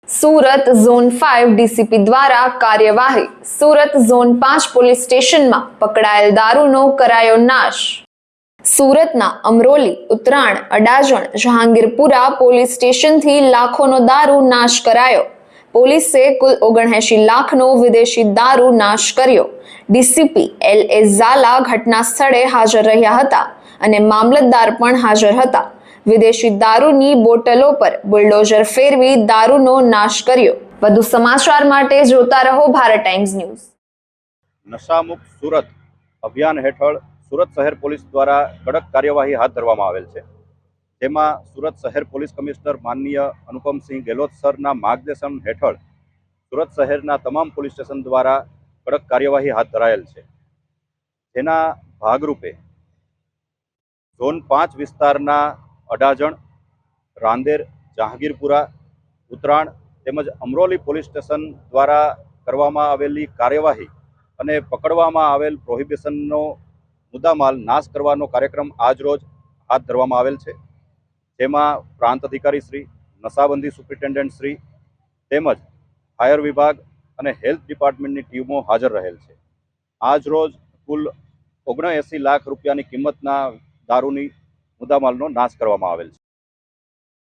Surat zone 5 DCP દ્વારા કાર્યવાહી। Surat zone 5 police સ્ટેશનમાં પકડાયેલ દારૂનો કરાયો નાશ। સુરતના અમરોલી, ઉત્તરાણ, અડાજણ, જહાંગીરપુરા પોલીસ સ્ટેશનથી લાખોનો દારૂ નાશ કરાયો। પોલીસે કુલ 79 લાખનો વિદેશી દારૂ નાશ કર્યો। ડીસીપી LA ઝાલા ઘટના સ્થળે હાજર રહ્યા હતા અને મામલતદાર પણ હાજર હતા। વિદેશી દારૂની બોટલો પર બુલડોઝર ફેરવી દારૂનો નાશ કર્યો। વધુ સમાચાર માટે જોતા રહો ભારત ટાઈમ્સ ન્યૂઝ। નશામુક્ત સુરત અભિયાન હેઠળ સુરત શહેર પોલીસ દ્વારા કડક કાર્યવાહી હાથ ધરવામાં આવેલ છે, જેમાં સુરત શહેર પોલીસ કમિશનર માનનીય અનુપમસિંહ ગેહલોત સરના માર્ગદર્શન હેઠળ સુરત શહેરના તમામ પોલીસ સ્ટેશન દ્વારા કડક કાર્યવાહી હાથ ધરાયેલ છે। જેના ભાગરૂપે ઝોન 5 વિસ્તારના અડાજણ, રાંદેર, જહાંગીરપુરા, ઉત્તરાણ તેમજ અમરોલી પોલીસ સ્ટેશન દ્વારા કરવામાં આવેલી કાર્યવાહી અને પકડવામાં આવેલ પ્રોહિબિશનનો મુદ્દામાલ નાશ કરવાનો કાર્યક્રમ આજરોજ હાથ ધરવામાં આવેલ છે, જેમાં પ્રાંત અધિકારી શ્રી, નશાબંધી સુપ્રિન્ટેન્ડન્ટ શ્રી તેમજ ફાયર વિભાગ અને હેલ્થ ડિપાર્ટમેન્ટની ટીમો હાજર રહેલ છે। આજરોજ કુલ 79 લાખ રૂપિયાની કિંમતના દારૂની મુદ્દામાલનો નાશ કરવામાં આવેલ છે।